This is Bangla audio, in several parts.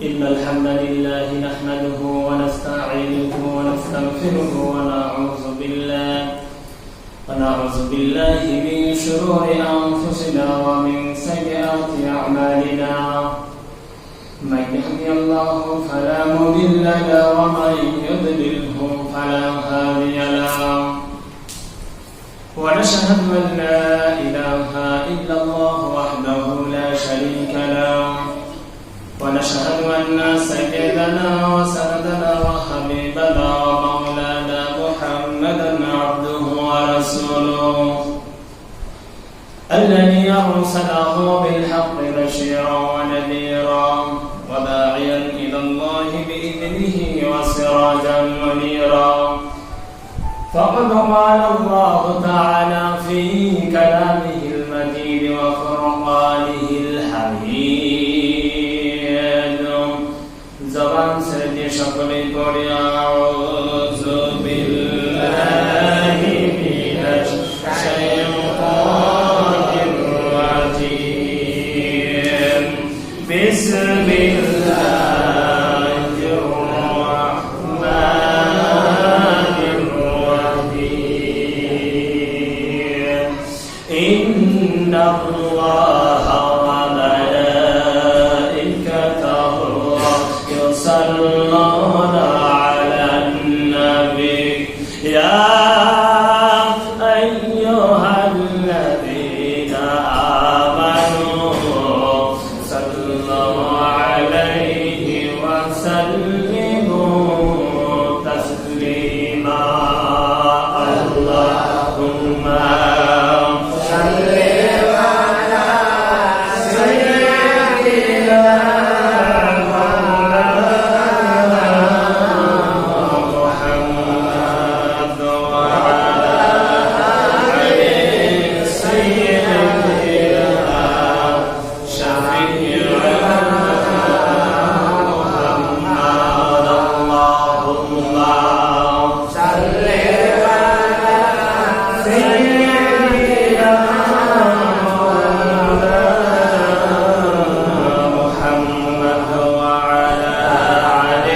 إن الحمد لله نحمده ونستعينه ونستغفره ونعوذ بالله من شرور أنفسنا ومن سيئات أعمالنا من يهدي الله فلا مضل له ومن يضلله فلا هادي له ونشهد أن لا إله إلا الله وحده لا شريك له ونشهد أن سيدنا وسندنا وحبيبنا ومولانا محمدا عبده ورسوله الذي أرسله بالحق بشيرا ونذيرا وداعيا إلى الله بإذنه وسراجا منيرا فقد قال الله تعالى في كلامه المجيد وفرقانه الحميد زبان سيدي شكري قولي أعوذ بالله من الشيطان الرجيم بسم الله الرحمن الرحيم إن الله وملائكته يصلون على النبي يا أيها الذين آمنوا صلوا عليه وسلموا تسليما اللهم صل على سيدنا محمد وعلى آل سيدنا شفيعنا محمد اللهم صل على سيدنا محمد وعلى آل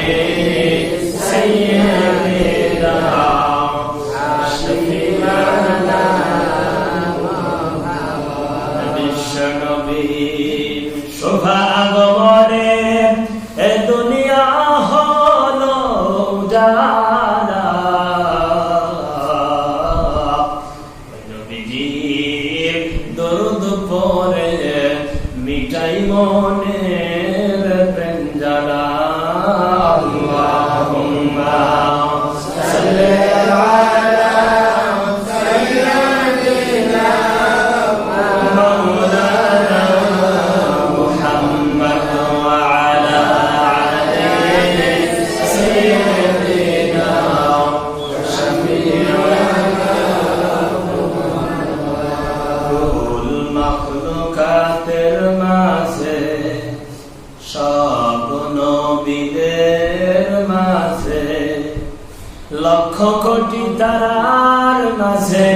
سيدنا شفيعنا বিশ্বনবী শোভা আগমনে এ দুনিয়া হলো উজালা নবীজির দরুদ পড়ে মিটাই মনের প্রেম জ্বালা আল্লাহুম্মা সাল্লি আলা সাইয়্যিদিনা مولانا محمد وعلى آل سيدنا شفيعنا كل مخلوقاتের মাঝে সব নবীদের মাঝে লক্ষ কোটি তারার মাঝে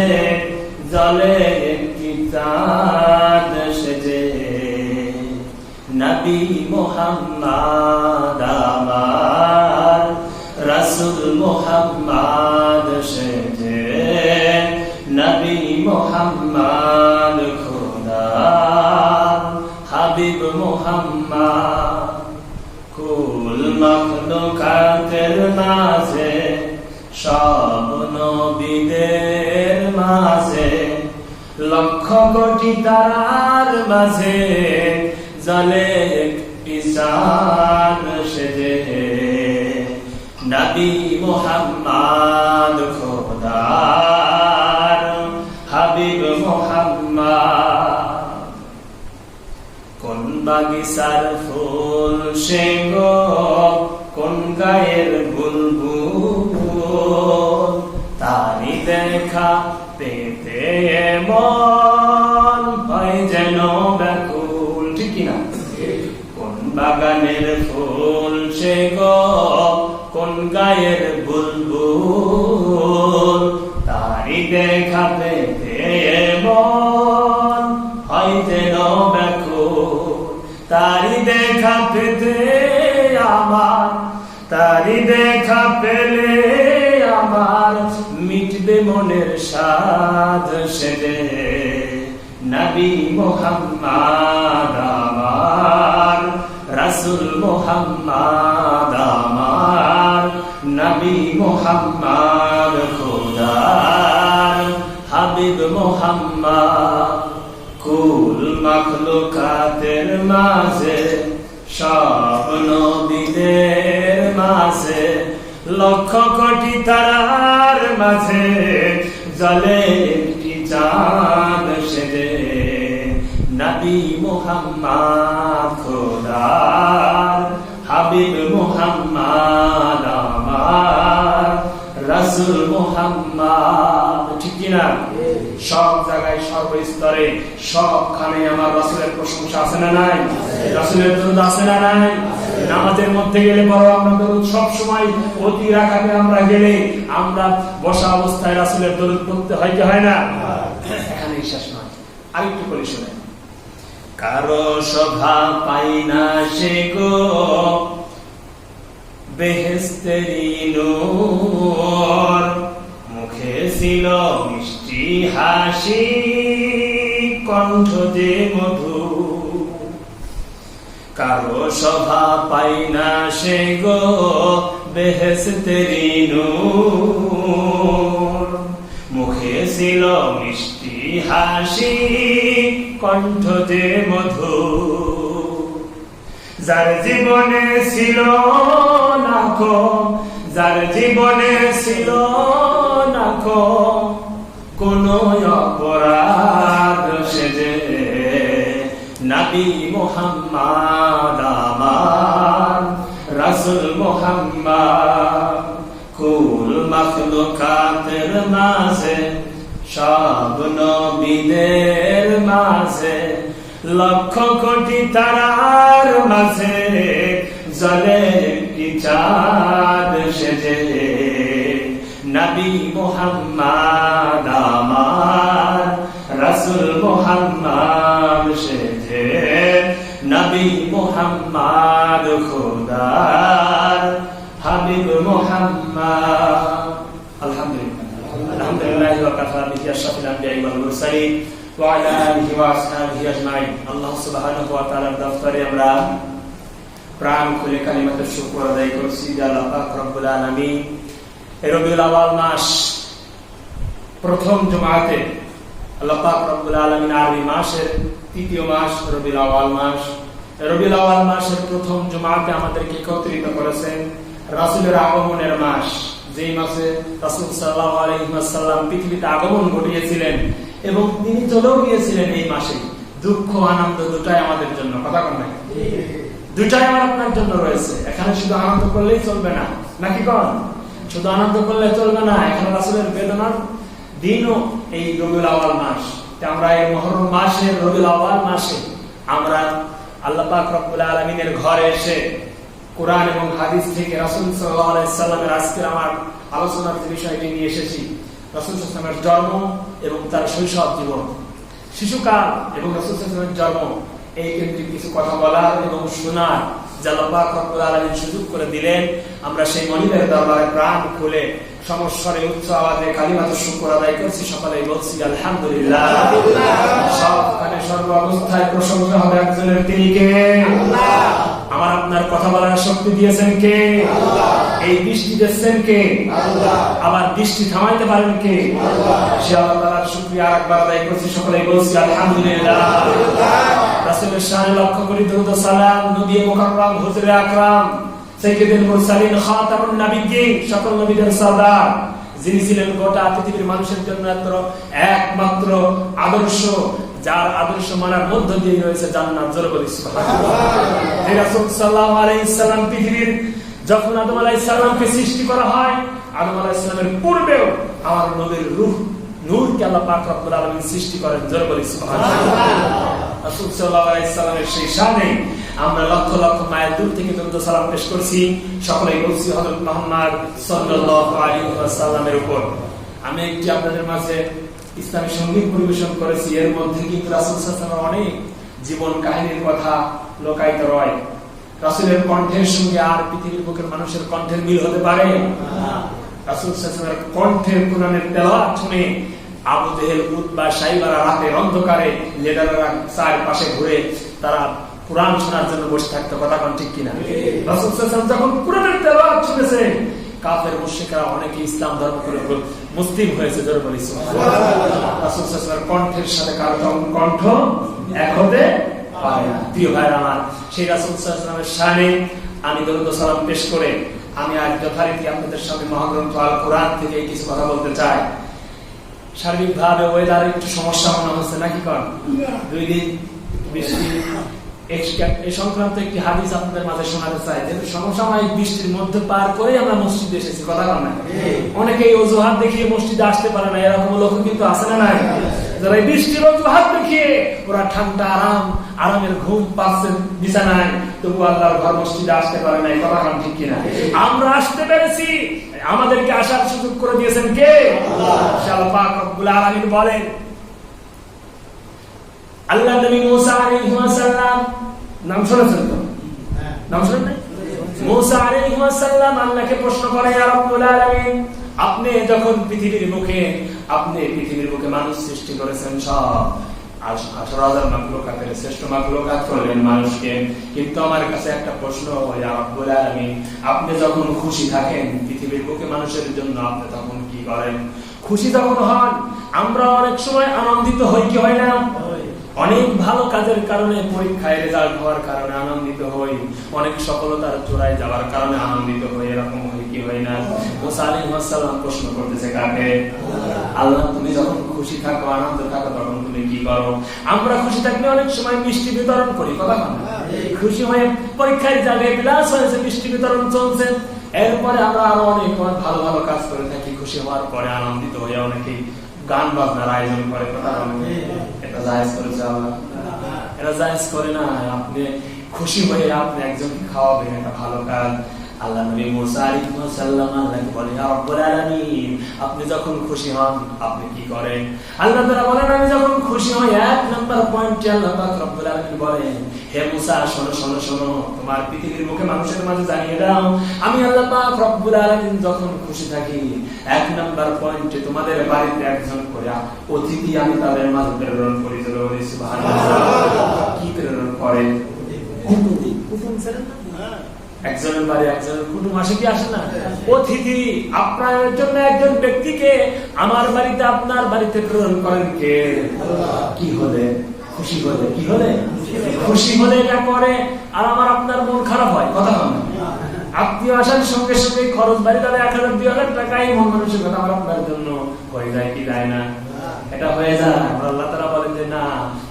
জ্বলে একটি চাঁদ সেজে নবী মুহাম্মদ আমার রাসূল মুহাম্মদ সেজে নবী মুহাম্মদ খোদার হাবিব মুহাম্মদ কুল মাখলুকাতের মাঝে সব নবীদের মাঝে লক্ষ কোটি তারার মাঝে জ্বলে একটি চাঁদ সেজে নবী মুহাম্মদ খোদার হাবিব মুহাম্মদ কোন বাগিচার ফুল সে গো কোন গায়ের বুলবুল তারি দেখা পেতে মন হয় যেন ব্যাকুল ঠিক কিনা কোন বাগানের ফুল সে গো কোন গায়ের বুলবুল তারি দেখা পেতে মন হয় যেন ব্যাকুল তারি দেখা পেতে আমার, তারি দেখা পেলে আমার মিটবে মনের সাধ সেদে। নবী মুহাম্মদ আমার, রাসূল মুহাম্মদ আমার, নবী মুহাম্মদ খোদার হাবিব মুহাম্মদ। কুল মাখলুকাতের মাঝে, সব নবীদের মাঝে, লক্ষ কোটি তারার মাঝে জ্বলে একটি চাঁদ সেজে। নবী মুহাম্মদ খোদার হাবিব মুহাম্মদ আমার, রাসূল মুহাম্মদ। ঠিক কিনা? সব জায়গায় সর্বস্তরে সবখানে আমার রাসূলের প্রশংসা আছে না নাই? রাসূলের দরুদ আছে না নাই? নামাজের মধ্যে গেলে বড় আমরা দরুদ সব সময় অতি রাকাতে আমরা গেলে আমরা বসা অবস্থায় রাসূলের দরুদ পড়তে হয় কি হয় না? এখানেই শেষ নয়, আরেকটু করে শুনেন। কারো শোভা পাই না সে গো বেহেশতেরি নূর, মুখে ছিল মিষ্টি হাসি, কণ্ঠ যে মধু। কারো শোভা পাই না সে গো বেহেশতেরি নূর, মুখে ছিল মিষ্টি হাসি, কণ্ঠ যে মধু। যার জীবনে ছিল না কো, যার জীবনে ছিল না কো কোন অপরাধ সেজে। নবী মুহাম্মদ আমার, রাসূল মুহাম্মদ। কুল মাখলুকাতের মাঝে, সব নবীদের মাঝে, লক্ষ কোটি তারার মাঝে জ্বলে একটি চাঁদ সেজে। নবী মুহাম্মদ আমার, রাসূল মুহাম্মদ সেজে। নবী মুহাম্মদ খোদার হাবিব মুহাম্মদ। আলহামদুলিল্লাহ, আলহামদুলিল্লাহ ওয়া কাফা বিহি আশরাফিল আমবিয়া ওয়াল মুরসালিন ওয়া আলা আলিহি ওয়া আসহাবিহি আজমাইন। আল্লাহ সুবহানাহু ওয়া তাআলার দরবারে আমরা প্রাণ খুলে কালিমাতে শুকর আদায় করছি যে আল্লাহ পাক রব্বুল আলামিন এই রবিউল আউয়াল মাস প্রথম জুমাতে, আল্লাহ পাক রব্বুল আলামিন আরবি মাসের তৃতীয় মাস রবিউল আউয়াল মাস, রবিউল আউয়াল মাসের প্রথম জুমাতে আমাদেরকে একত্রিত করেছেন রাসূলের আগমনের মাস, যেই মাসে রাসূল সাল্লাল্লাহু আলাইহি ওয়াসাল্লাম পৃথিবীতে আগমন ঘটিয়েছিলেন এবং তিনি চলেও গিয়েছিলেন এই মাসে। দুঃখ আনন্দ দুটাই আমাদের জন্য, কথা কোন নাই? দুটাই আমার আপনার জন্য রয়েছে। এখানে শুধু আনন্দ করলেই চলবে না, নাকি কোন? শুধু আনন্দ করলে চলবে না, এখানে রাসূলের বেদনার দিনও এই রবিউল আউয়াল মাস। আমরা এই মুহররম মাসের রবিউল আউয়াল মাসে আমরা আল্লাহ পাক রব্বুল আলামিনের ঘরে এসে কোরআন এবং হাদিস থেকে রাসূল সাল্লাল্লাহু আলাইহি সাল্লামের আজকের আমার আলোচনার যে বিষয়টি নিয়ে এসেছি, রাসূল সাল্লাল্লাহু আলাইহি সাল্লামের জন্ম এবং তার শৈশব জীবন, শিশুকাল এবং রাসূল সাল্লাল্লাহু আলাইহি সাল্লামের জন্ম, এই কেন্দ্রিক কিছু কথা বলার এবং শোনার যে আল্লাহ পাক রব্বুল আলামিন সুযোগ করে দিলেন। আমরা সেই মনিবের দরবারে প্রাণ খুলে সমস্বরে উচ্চ আওয়াজে কালিমাতুশ শুকর আদায় করছি, সকলেই বলছি আলহামদুলিল্লাহ। সবখানে সর্ব অবস্থায় প্রশংসা হবে একজনের, তিনি কে? আল্লাহ। আমার আপনার কথা বলার শক্তি দিয়েছেন কে? আল্লাহ। এই দৃষ্টি দিয়েছেন কে? আল্লাহ। আবার দৃষ্টি থামাইতে পারেন কে? আল্লাহ। সে আল্লাহ তাআলার শুকরিয়া আরেকবার আদায় করছি, সকলেই বলছি আলহামদুলিল্লাহ। রাসূলের শানে লক্ষ্য করি দরুদ ও সালাম। নবী মুকাররম হুজুরে আকরাম সাইয়্যিদুল মুরসালিন খাতামুন নবিয়্যিন, সকল নবীদের সরদার, যিনি ছিলেন গোটা পৃথিবীর মানুষের জন্য একমাত্র আদর্শ, যার আদর্শ মানার মধ্য দিয়ে রয়েছে জান্নাত। জোরে বলি সুবহানাল্লাহ। রাসূল সাল্লাল্লাহু আলাইহি সাল্লাম পৃথিবীর যখন আদম আলাইহিস সালামকে সৃষ্টি করা হয়, আদম আলাইহিস সালামের পূর্বেও আমার নবীর রূহ নূরকে আল্লাহ পাক রব্বুল আলামিন সৃষ্টি করেন। জোরে বলি সুবহানাল্লাহ। রাসূল সাল্লাল্লাহু আলাইহি সাল্লামের সেই শানে আমরা লক্ষ লক্ষ মাইল দূর থেকে দরুদ ও সালাম পেশ করছি, সকলেই বলছি হযরত মুহাম্মদ সাল্লাল্লাহু আলাইহি ওয়াসাল্লামের উপর। আমি একটি আপনাদের মাঝে ইসলামী সঙ্গীত পরিবেশন করেছি, এর মধ্যে কিন্তু রাসূল সাল্লাল্লাহু আলাইহি ওয়াসাল্লামের অনেক জীবন কাহিনীর কথা লোকায়িত রয়। রাসূলের কণ্ঠের সঙ্গে আর পৃথিবীর বুকের মানুষের কণ্ঠের মিল হতে পারে? রাসূল সাল্লাল্লাহু আলাইহি ওয়াসাল্লামের কণ্ঠের কোরআনের তেলাওয়াত শুনে আবু জেহেল, উতবা, সাইবারা রাতের অন্ধকারে লেডাররা চারপাশে ঘুরে তারা কোরআন শোনার জন্য বসে থাকতো। কথা কোন ঠিক কিনা? রাসূল সাল্লাল্লাহু আলাইহি ওয়াসাল্লাম যখন কোরআনের তেলাওয়াত শুনেছে, কাফের মুশরিকরা অনেকে ইসলাম ধর্ম করে মুসলিম হয়েছে। জোরে বলি সুবহানাল্লাহ। রাসূল সাল্লাল্লাহু আলাইহি ওয়াসাল্লামের কণ্ঠের সাথে কারো কণ্ঠ এক হতে পারে না। প্রিয় ভাইরা আমার, সেই রাসূল সাল্লাল্লাহু আলাইহি ওয়াসাল্লামের শানে আমি দরুদ ও সালাম পেশ করে আমি আজ যথারীতি আপনাদের সামনে মহাগ্রন্থ আল কোরআন থেকে কিছু কথা বলতে চাই। সার্বিকভাবে ওয়েদার একটু সমস্যা মনে হচ্ছে নাকি? কারণ 2 দিন বৃষ্টি, এই সংক্রান্ত একটি হাদিস আপনাদের মাঝে শোনাতে চাই। যে সমসাময়িক বৃষ্টির মধ্যে পার করে আমরা মসজিদে এসেছি। কথা বল না, অনেকে এই অজুহাত দেখিয়ে মসজিদে আসতে পারে না, এরকম লোক কিন্তু আছে না নাই? যারা এই বৃষ্টির অজুহাত দেখিয়ে ওরা ঠান্ডা আরামের ঘুম পাচ্ছে বিছানায়, তবু আল্লাহর ঘর মসজিদে আসতে পারে না। কথা কাম ঠিক কিনা? আমরা আসতে পেরেছি, আমাদেরকে আসার সুযোগ করে দিয়েছেন কে? আল্লাহ পাক রব্বুল আলামিন বলেন, আল্লাহ নবী মুসা আলাইহিস সালাম, নাম শুনেছেন তো? নাম শুনেন না? মুসা আলাইহিস সালাম আল্লাহকে প্রশ্ন করে, ইয়া রাব্বুল আলামিন, আপনি যখন পৃথিবীর বুকে মানুষ সৃষ্টি করেছেন, সব 18,000 মাখলুকাতের শ্রেষ্ঠ মাখলুকাত করলেন মানুষকে, কিন্তু আমার কাছে একটা প্রশ্ন, ইয়া রাব্বুল আলামিন, আপনি যখন খুশি থাকেন পৃথিবীর বুকে মানুষের জন্য, আপনি তখন কি করেন? খুশি যখন হন, আমরা অনেক সময় আনন্দিত হই কি হয় না? অনেক ভালো কাজের কারণে, পরীক্ষায় রেজাল্ট হওয়ার কারণে আনন্দিত হই, অনেক সফলতার চূড়ায় যাওয়ার কারণে আনন্দিত হই, এরকম হয় কি হয় না? মুসা আলাইহিস সালাম প্রশ্ন করতেছে কাকে? আল্লাহ, তুমি যখন খুশি থাকো, আনন্দ থাকো, তখন তুমি কি করো? আমরা খুশি থাকলে অনেক সময় মিষ্টি বিতরণ করি। কথা বল না, খুশি হয়ে পরীক্ষায় যাবে, ক্লাস হয়েছে, মিষ্টি বিতরণ চলছে, এরপরে আমরা আরো অনেক ভালো ভালো কাজ করে থাকি। খুশি হওয়ার পরে আনন্দিত হয়ে অনেকেই গান বাজনার আয়োজন করে। কথা বলেন, এটা জায়েজ করেছে আল্লাহ? এটা জায়েজ করে না। আপনি খুশি হয়ে আপনি একজনকে খাওয়াবেন, এটা ভালো কাজ। আল্লাহ নবী মুসা আলাইহিস সালাম আল্লাহকে বলে, ইয়া রাব্বুল আলামিন, আপনি যখন খুশি হন আপনি কি করেন? আল্লাহ তাআলা বলেন, আমি যখন খুশি হই, এক নাম্বার পয়েন্টে আল্লাহ পাক রব্বুল আলামিন বলেন, হে মুসা, শোনো শোনো শোনো, তোমার পৃথিবীর মুখে মানুষের মাঝে জানিয়ে দাও, আমি আল্লাহ পাক রব্বুল আলামিন যখন খুশি থাকি, এক নাম্বার পয়েন্টে তোমাদের বাড়িতে একজন করে অতিথি আমি তাদের মাঝে প্রেরণ করি। সুবহানাল্লাহ। কি প্রেরণ করে? কুটুম ছিলেন না? একজনের বাড়ি একজনের কুটুম আসে কি আসে না? অতিথি। আপনার জন্য একজন ব্যক্তিকে আমার বাড়িতে, আপনার বাড়িতে প্রেরণ করেন কে? কি হলে? খুশি হলে। কি হলে? খুশি হলে এটা করে, আর আমার আপনার মন খারাপ হয়। কথা বল না, আত্মীয় আসার সঙ্গে সঙ্গে খরচ বাড়ি তাহলে 1,000-2,000 টাকাই মন মানুষের কথা আমার আপনার জন্য হয়ে যায় কি যায় না? এটা হয়ে যায়। আল্লাহ তাআলা বলেন যে না,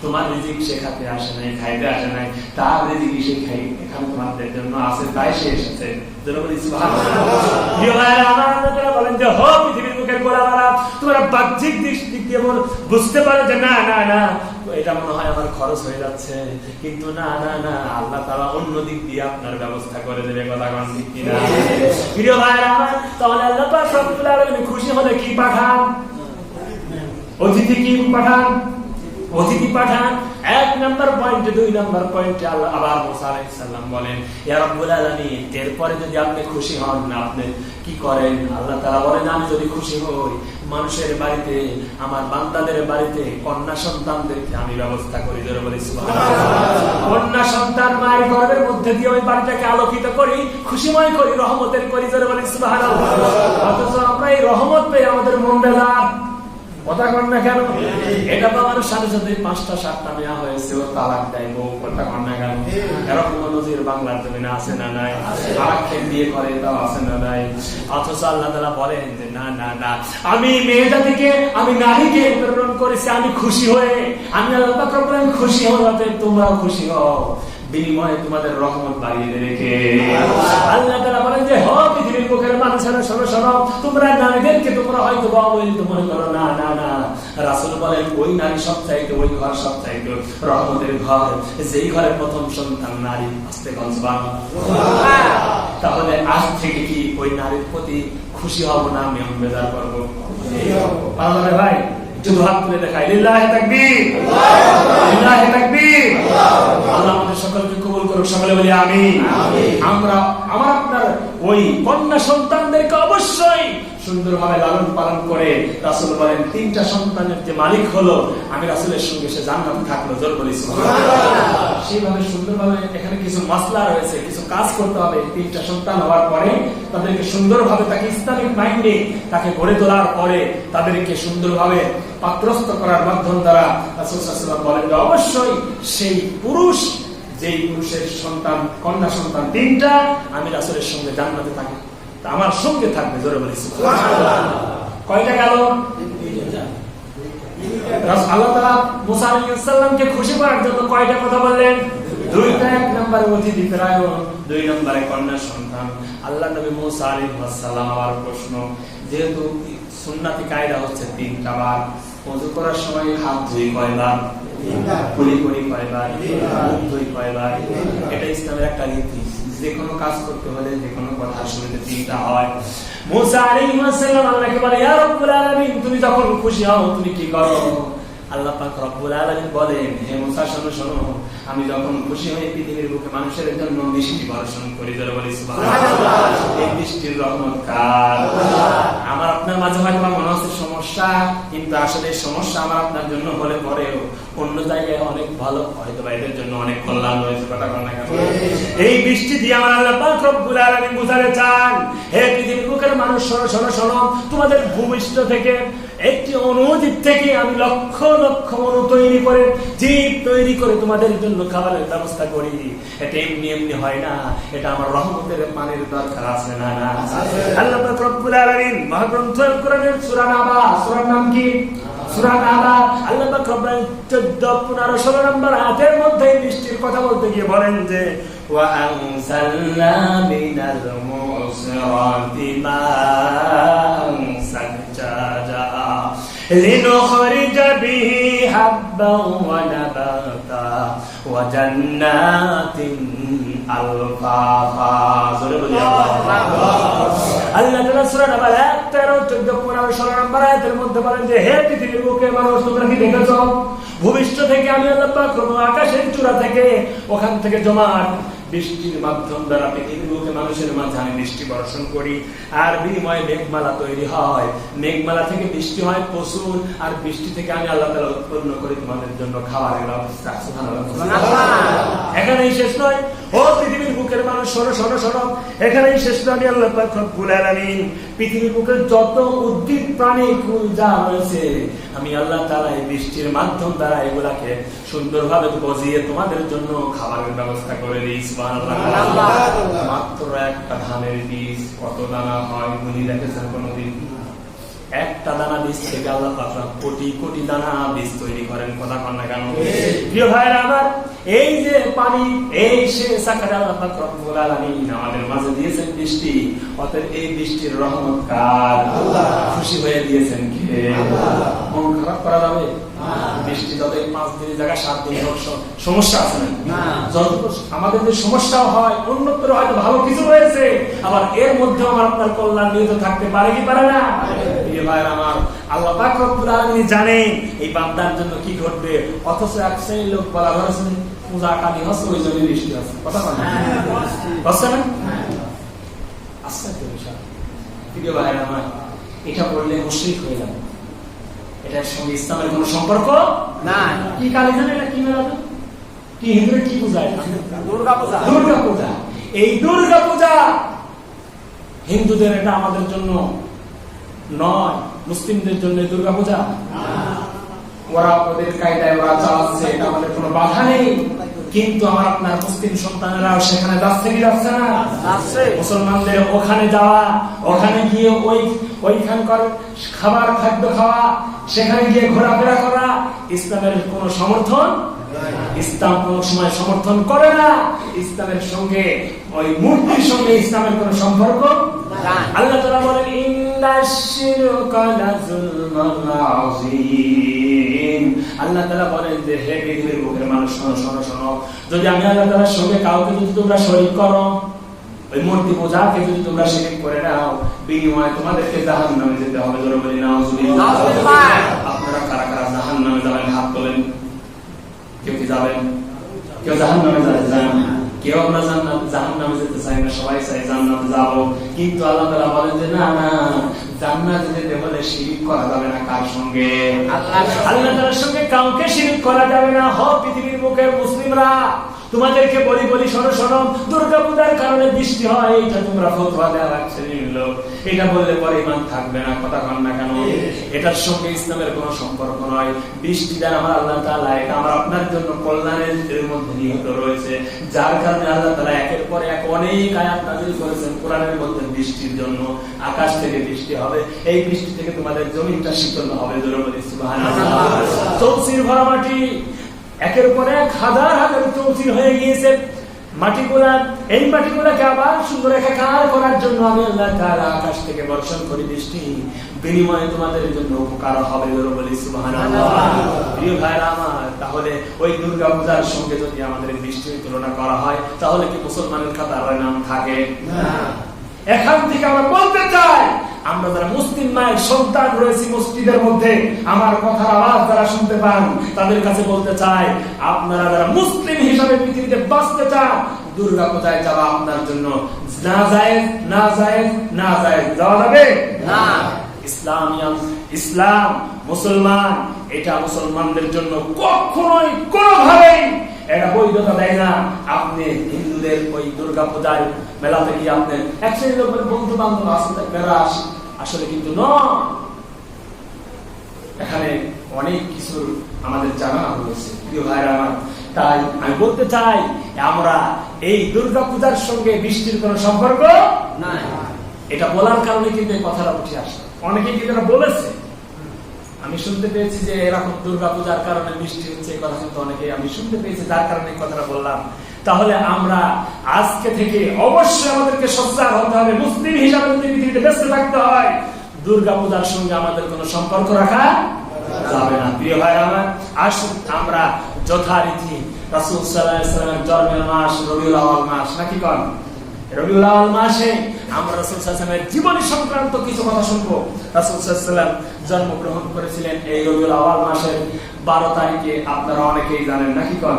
তোমার রিজিক সে খাতে আসে নাই, খাইতে আসে নাই, তার রিজিক সে খাই এখানে তোমাদের জন্য আছে, তাই সে এসেছে। বলেন যে হো পৃথিবীর মুখের গোলামারা, তোমরা বাহ্যিক দিক দিয়ে বুঝতে পারো যে না না না, এটা মনে হয় আমার খরচ হয়ে যাচ্ছে, কিন্তু না না না, আল্লাহ তাআলা অন্য দিক দিয়ে আপনার ব্যবস্থা করে দেবে। কথা কোন ঠিক কিনা? প্রিয় ভাইরা আমার, তাহলে আল্লাহ পাক রব্বুল আলামিন খুশি হলে কি পাঠান? অতিথি কি পাঠান? অতিথি পাঠান। এক নাম্বার পয়েন্টে, 2 নাম্বার পয়েন্টে আল্লাহ আবার মুসা আলাইহিস সালাম বলেন, ইয়া রাব্বুল আলামিন, এরপরে যদি আপনি খুশি হন আপনি কি করেন? আল্লাহ তাআলা বলেন, আমি যদি খুশি হই, মানুষের বাড়িতে, আমার বান্দাদের বাড়িতে কন্যা সন্তানদেরকে আমি ব্যবস্থা করি। জোরে বলি সুবহানাল্লাহ। কন্যা সন্তান মায়ের গর্ভের মধ্যে দিয়ে ওই বাড়িটাকে আলোকিত করি, খুশিময় করি, রহমতের করি। জোরে বলি সুবহানাল্লাহ। অথচ আমরা এই রহমত পেয়ে আমাদের মন বেজার। কথা কন না কেন? এটা তো আমার সাথে সাথে 5টা-7টা মেয়া হয়েছে, ও তালাক দেয় বউ। কথা কন না কেন? এরকম নজির বাংলার জমিনে আছে না নাই? আরেককে বিয়ে করে, তাও আছে না নাই? অথচ আল্লাহ তাআলা বলেন যে না না না, আমি মেয়ে জাতিকে, আমি নারীকে প্রেরণ করেছি আমি খুশি হয়ে, আমি আল্লাহ পাক রব্বুল আলামিন খুশি হও যাতে তোমরাও খুশি হও, বিনিময়ে তোমাদের রহমত বাড়িয়ে রেখে। আল্লাহ তাআলা বলেন যে হ পৃথিবীর মুখের মানুষেরা, শোনো শোনো, তোমরা নারীদেরকে তোমরা হয়তো অবহেলিত মনে করো, না না না, রাসূল বলেন ওই নারী সবচাইতে, ওই ঘর সবচাইতে রহমতের ঘর, যেই ঘরের প্রথম সন্তান নারী। আস্তে বল সুবহানাল্লাহ। তাহলে আজ থেকে কি ওই নারীর প্রতি খুশি হব না আমি বেজার করব? আল্লাহ ভাই একটু হাত তুলে দেখাই, লিল্লাহি তাকবীর, লিল্লাহি তাকবীর। আল্লাহ আমাদের সকলকে কবুল করুক, সকলে বলি আমিন। আমরা আমার আপনার ওই কন্যা সন্তানদেরকে অবশ্যই সুন্দরভাবে লালন পালন করে, রাসূল বলেন 3টা সন্তানের যে মালিক হলো আমি রাসূলের সঙ্গে সে জান্নাতে থাকলো। জোর বলি সুবহানাল্লাহ। সেইভাবে সুন্দরভাবে এখানে কিছু মাসলা রয়েছে, কিছু কাজ করতে হবে। 3টা সন্তান হওয়ার পরে তাদেরকে সুন্দরভাবে তাকে ইসলামিক মাইন্ডে তাকে গড়ে তোলার পরে তাদেরকে সুন্দরভাবে পাত্রস্থ করার মাধ্যম দ্বারা রাসূল সাল্লাল্লাহু আলাইহি ওয়াসাল্লাম বলেন যে অবশ্যই সেই পুরুষ, যেই পুরুষের সন্তান কন্যা সন্তান 3টা আমি রাসূলের সঙ্গে জান্নাতে থাকি, আমার সঙ্গে থাকবে। জোরে বলি সুবহানাল্লাহ। কয়টা গেল? আল্লাহ তাআলা মুসা আলাইহিস সালামকে খুশি করার জন্য কয়টা কথা বললেন? 2টা। 1 নম্বরে অতিথি প্রায়ণ, 2 নম্বরে কন্যা সন্তান। আল্লাহ নবী মুসা আলাইহিস সালাম আর প্রশ্ন, যেহেতু সুন্নতি কায়দা হচ্ছে 3টা বার, ওযু করার সময় হাত ধুই কয়বার? 3বার। কুলি করি কয়বার? 3বার। মুখ ধুই কয়বার? এটা ইসলামের একটা রীতি। যে কোনো কাজ করতে হলে, যে কোনো কথা শুনতে 3টা হয়। মুসা আলাইহিস সালাম আল্লাহকে বলে, ইয়া রাব্বুল আলামিন, তুমি যখন খুশি হও তুমি কি করো? আল্লাহ পাক রব্বুল আলামিন বলেন, হে মুসা শোনো শোনো, আমি যখন খুশি হই পৃথিবীর বুকে মানুষের জন্য বৃষ্টি বর্ষণ করি। জোরে বলি সুবহানাল্লাহ। এই বৃষ্টির রহমত কার? আমার আপনার মাঝে হয়তো মনে হচ্ছে সমস্যা, কিন্তু আসলে সমস্যা আমার আপনার জন্য হলে পরেও অন্য জায়গায় অনেক ভালো, হয়তো এদের জন্য অনেক কল্যাণ রয়েছে। কথা বলেন না কেন? এই বৃষ্টি দিয়ে আমার আল্লাহ পাক রব্বুল আলামিন বুঝাতে চান, হে পৃথিবীর বুকের মানুষ শোনো শোনো শোনো, তোমাদের ভূমিষ্ঠ থেকে একটি অনুজীব থেকে আমি লক্ষ লক্ষ অণু তৈরি করে, জীব তৈরি করে তোমাদের জন্য খাবারের ব্যবস্থা করি। এটা এমনি এমনি হয় না, এটা আমার রহমতের পানির দরকার আছে। না না, আল্লাহ পাক রব্বুল আলামিন মহাগ্রন্থ আল কোরআনের সূরা নাবা, সূরার নাম কি? সূরা নাবা। আল্লাহ পাক রব্বুল 14, 15, 16 নম্বর আয়াতের মধ্যে বৃষ্টির কথা বলতে গিয়ে বলেন যে ওয়া আনসালনা মিনাল মুসরাতি মা'আন সাজ্জাজা লিনুখরিজা বিহি হাব্বান ওয়া নাবাতা ওয়া জান্নাতিন আলফাফা। জোরে বলি আল্লাহ। আল্লাহ তাআলা সূরা নাবা 13, 14, 15, 16 নম্বর আয়াতের মধ্যে বলেন যে হে পৃথিবীর বুকে মানুষ, তোমরা কি দেখেছো? ভূমিষ্ঠ থেকে আমি আল্লাহ পাক আকাশের চূড়া থেকে ওখান থেকে জমাট বৃষ্টির মাধ্যম দ্বারা পৃথিবীর বুকে মানুষের মাঝে আমি বৃষ্টি বর্ষণ করি, আর বিনিময়ে মেঘমালা তৈরি হয়। মেঘমালা থেকে বৃষ্টি হয় প্রচুর, আর বৃষ্টি থেকে আমি আল্লাহ তাআলা উৎপন্ন করি তোমাদের জন্য খাবারের ব্যবস্থা। সুবহানাল্লাহ। এখানেই শেষ নয়, ও পৃথিবীর বুকের মানুষ শোনো শোনো শোনো, এখানেই শেষ নয়। আমি আল্লাহ পাক রব্বুল আলামিন পৃথিবীর বুকের যত উদ্ভিদ প্রাণী কুল যা রয়েছে আমি আল্লাহ তাআলা এই বৃষ্টির মাধ্যম দ্বারা এগুলাকে সুন্দরভাবে গজিয়ে তোমাদের জন্য খাবারের ব্যবস্থা করে দিই। সুবহানাল্লাহ। মাত্র একটা ধানের বীজ কত দানা হয় বুঝি দেখেছেন কোনদিন? একটা দানা বীজ থেকে আল্লাহ পাক কোটি কোটি দানা বীজ তৈরি করেন। কথা কন না কেন? প্রিয় ভাইরা আমার, এই যে পানি, এই সে সাকারে আল্লাহ পাক রব্বুল আলামিন আমাদের মাঝে দিয়েছেন বৃষ্টি, অতএব এই বৃষ্টির রহমত কার? আল্লাহ। খুশি হয়ে দিয়েছেন কে? আল্লাহ। মন খারাপ করা যাবে? বৃষ্টি তবে 5 দিনের জায়গায় 7 দিন হোক, সমস্যা আছে না? যতটুকু আমাদের যে সমস্যা হয়, অন্যত্র হয়তো ভালো কিছু রয়েছে, আবার এর মধ্যে আমার আপনার কল্যাণ নিহিত থাকতে পারে কি পারে না? আমার আল্লাহ পাক রব্বুল আলামিন জানেন এই বান্দার জন্য কি ঘটবে, অথচ এক শ্রেণীর লোক বলা হয়েছে পূজা কালী হচ্ছে ওই জন্য বৃষ্টি আছে। কথা বলেন হচ্ছে না? আচ্ছা তো বিষয় প্রিয় ভাইরা আমার, এটা বললে মুশরিক হয়ে যাবে। এটার সঙ্গে ইসলামের কোন সম্পর্ক নাই। কি কালী জানে না? কি মেলা কি হিন্দুরা কি পূজা? দুর্গা পূজা। দুর্গা পূজা। এই দুর্গা পূজা হিন্দুদের, এটা আমাদের জন্য নয়, মুসলিমদের জন্য দুর্গা পূজা। ওরা ওদের কায়দায় ওরা চালাচ্ছে, এটা আমাদের কোনো বাধা নেই। কিন্তু আমার আপনার মুসলিম সন্তানেরাও সেখানে যাচ্ছে কি যাচ্ছে না? মুসলমানদের ওখানে যাওয়া, ওখানে গিয়ে ওইখানকার খাবার খাদ্য খাওয়া, সেখানে গিয়ে ঘোরাফেরা করা ইসলামের কোন সমর্থন? ইসলাম কোন সময় সমর্থন করে না। ইসলামের সঙ্গে ওই মূর্তির সঙ্গে ইসলামের কোন সম্পর্ক নাই। আল্লাহ তাআলা বলেন ইন্নাশ শিরকা লাযুলমুন আযীম। আল্লাহ তাআলা বলেন যে হে পৃথিবীর বুকের মানুষ শোনো শোনো শোনো, যদি আমি আল্লাহ তাআলার সঙ্গে কাউকে যদি তোমরা শরীক করো, ওই মূর্তি পূজাকে যদি তোমরা শিরক করে নাও, বিনিময়ে তোমাদেরকে জাহান্নামে যেতে হবে। জোরে বলি নাউযুবিল্লাহ। আপনারা কারা কারা জাহান্নামে যাবেন? হাত তোলেন। কেউ কি যাবেন? কেউ জাহান্নামে যেতে চায় না, কেউ আমরা জাহান্নামে যেতে চাই না, সবাই চাই জান্নাতে যাব। কিন্তু আল্লাহ তাআলা বলেন যে না না, জান্নাতে যেতে হলে শিরক করা যাবে না। কার সঙ্গে? আল্লাহ তাআলার সঙ্গে কাউকে শিরক করা যাবে না। হ পৃথিবীর মুখের মুসলিমরা, তোমাদেরকে বলি শোনো শোনো, দুর্গা পূজার কারণে বৃষ্টি হয়, এটা তোমরা ফতোয়া দেওয়া লাগছে লোক, এটা বললে পরে ইমান থাকবে না। কথা কন না কেন? এটার সঙ্গে ইসলামের কোনো সম্পর্ক নয়। বৃষ্টি দেন আমার আল্লাহ তাআলা, এটা আমার আপনার জন্য কল্যাণের মধ্যে নিহিত রয়েছে, যার কারণে আল্লাহ তাআলা একের পর এক অনেক আয়াত নাযিল করেছেন কোরআনের মধ্যে বৃষ্টির জন্য। আকাশ থেকে বৃষ্টি হবে, এই বৃষ্টি থেকে তোমাদের জমিনটা শীতল হবে। জোরে বলি সুবহানাল্লাহ। চৌচির ভরা মাটি, একের পর এক হাজার হাজার চৌচির হয়ে গিয়েছে মাটিগুলা। এই মাটিগুলাকে আবার সুন্দর একাকার করার জন্য আমি আল্লাহ তাআলা আকাশ থেকে বর্ষণ করি বৃষ্টি, বিনিময়ে তোমাদের জন্য উপকার হবে। জোরে বলি সুবহানাল্লাহ। প্রিয় ভাইরা আমার, তাহলে ওই দুর্গা পূজার সঙ্গে যদি আমাদের বৃষ্টির তুলনা করা হয়, তাহলে কি মুসলমানের খাতায় নাম থাকে? না। এখান থেকে আমরা বলতে চাই, আমরা যারা মুসলিম মায়ের সন্তান রয়েছি মসজিদের মধ্যে, আমার কথার আওয়াজ যারা শুনতে পান, তাদের কাছে বলতে চাই, আপনারা যারা মুসলিম হিসাবে পৃথিবীতে বাঁচতে চান, দুর্গা পূজায় যাওয়া আপনার জন্য না জায়েজ, না জায়েজ, না জায়েজ। যাওয়া যাবে না। ইসলাম মুসলমান, এটা মুসলমানদের জন্য কখনোই কোনোভাবেই এটা বৈধতা দেয় না। আপনি হিন্দুদের ওই দুর্গা পূজার মেলাতে গিয়ে আপনি একসাথে বন্ধু বান্ধব আসতে বেড়াস, আসলে কিন্তু নয়। এখানে অনেক কিছু আমাদের জানা রয়েছে প্রিয় ভাইরা আমার। তাই আমি বলতে চাই, আমরা এই দুর্গা পূজার সঙ্গে বৃষ্টির কোনো সম্পর্ক নাই। এটা বলার কারণে কিন্তু এই কথাটা উঠে আসে। অনেকেই কিন্তু এটা বলেছে, আমি শুনতে পেয়েছি যে এরকম দুর্গা পূজার কারণে বৃষ্টি হচ্ছে, এই কথা কিন্তু অনেকেই আমি শুনতে পেয়েছি, যার কারণে কথাটা বললাম। তাহলে আমরা আজকে থেকে অবশ্যই আমাদেরকে সজাগ হতে হবে। মুসলিম হিসাবে যদি পৃথিবীতে ব্যস্ত থাকতে হয়, দুর্গা পূজার সঙ্গে আমাদের কোনো সম্পর্ক রাখা যাবে না। প্রিয় ভাই আমার, আসুন আমরা যথারীতি রাসূল সাল্লাল্লাহু আলাইহি ওয়াসাল্লামের জন্মের মাস রবিউল আউয়াল মাস, নাকি কোন রবিউল আউয়াল মাসে আমরা রাসূল সাল্লাল্লাহু আলাইহি ওয়াসাল্লামের জীবনী সংক্রান্ত কিছু কথা শুনবো। রাসূল সাল্লাল্লাহু আলাইহি ওয়াসাল্লাম জন্মগ্রহণ করেছিলেন এই রবিউল আউয়াল মাসের 12 তারিখে, আপনারা অনেকেই জানেন, নাকি কোন?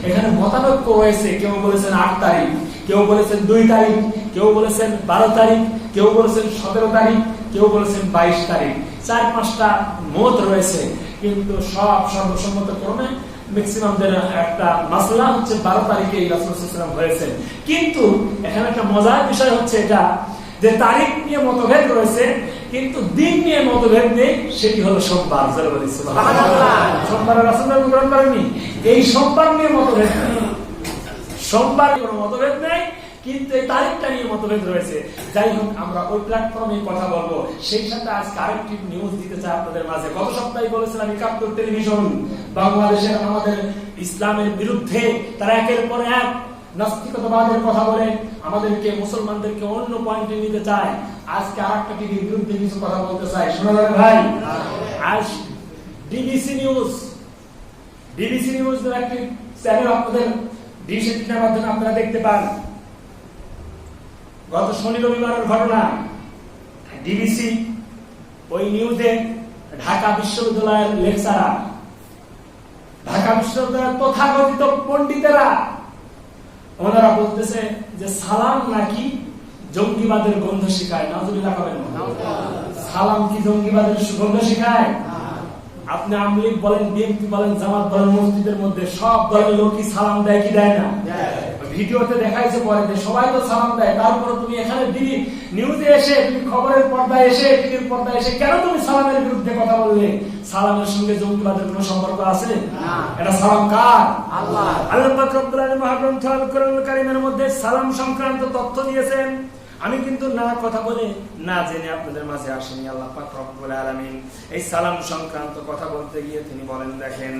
এখানে মতানৈক্য রয়েছে, কেউ বলেছেন 8 তারিখ, কেউ বলেছেন 2 তারিখ, কেউ বলেছেন 12 তারিখ, কেউ বলেছেন 17 তারিখ, কেউ বলেছেন 22 তারিখ। 4-5টা মত রয়েছে, কিন্তু সব সর্বসম্মতক্রমে ম্যাক্সিমামদের একটা মাসলা হচ্ছে 12 তারিখে রাসূল সাল্লাল্লাহু আলাইহি ওয়াসাল্লাম হয়েছেন। কিন্তু এখানে একটা মজার বিষয় হচ্ছে এটা যে তারিখ নিয়ে মতভেদ রয়েছে, কিন্তু দিন নিয়ে মতভেদ নেই, সেটি হলো সোমবার। সুবহানাল্লাহ। সোমবার রাসূলুল্লাহ গ্রহণ করেননি, এই সোমবার নিয়ে মতভেদ নেই, সোমবার কোনো মতভেদ নেই, কিন্তু এই তারিখটা নিয়ে মতভেদ রয়েছে। যাই হোক, আমরা ওই প্ল্যাটফর্মে কথা বলবো। সেই সাথে আজকে আরেকটি নিউজ দিতে চাই আপনাদের মাঝে। গত সপ্তাহে বলেছিলাম 71 টেলিভিশন বাংলাদেশের আমাদের ইসলামের বিরুদ্ধে তারা একের পর এক নাস্তিকতাবাদের কথা বলে আমাদেরকে মুসলমানদেরকে অন্য পয়েন্টে নিতে চায়। আজকে আরেকটা টিভির বিরুদ্ধে কিছু কথা বলতে চাই, শোনা যাবে ভাই? আজ ডিবিসি নিউজ একটি চ্যানেল আপনাদের ডিসিটির মাধ্যমে আপনারা দেখতে পান। গত শনি রবিবারের ঘটনা, ডিবিসি ওই নিউজে ঢাকা বিশ্ববিদ্যালয়ের লেকচারার, ঢাকা বিশ্ববিদ্যালয়ের তথাকথিত পণ্ডিতেরা, ওনারা বলতেছে যে সালাম নাকি জঙ্গিবাদের গন্ধ শিখায়। নাউজুবিল্লাহ করেন। সালাম কি জঙ্গিবাদের সুগন্ধ শিখায়? আপনি আওয়ামী লীগ বলেন, বিএনপি বলেন, জামাত বলেন, মসজিদের মধ্যে সব দলের লোকই সালাম দেয় কি দেয় না? ভিডিওতে দেখাইছে পরে যে সবাই তো সালাম দেয়, তারপর তুমি এখানে টিভি নিউজে এসে, তুমি খবরের পর্দায় এসে, টিভির পর্দায় এসে কেন তুমি সালামের বিরুদ্ধে কথা বললে? সালামের সঙ্গে জঙ্গিবাদের কোনো সম্পর্ক আছে? এটা সালাম কার? আল্লাহ। আল্লাহ পাক রব্বুল আলামিন মহাগ্রন্থ আল কোরআনুল কারীমের মধ্যে সালাম সংক্রান্ত তথ্য দিয়েছেন। আমি কিন্তু না কথা বলে না জেনে আপনাদের মাঝে আসেনি। আল্লাহ পাক রব্বুল আলামিন এই সালাম সংক্রান্ত কথা বলতে গিয়ে তিনি বলেন, দেখেন,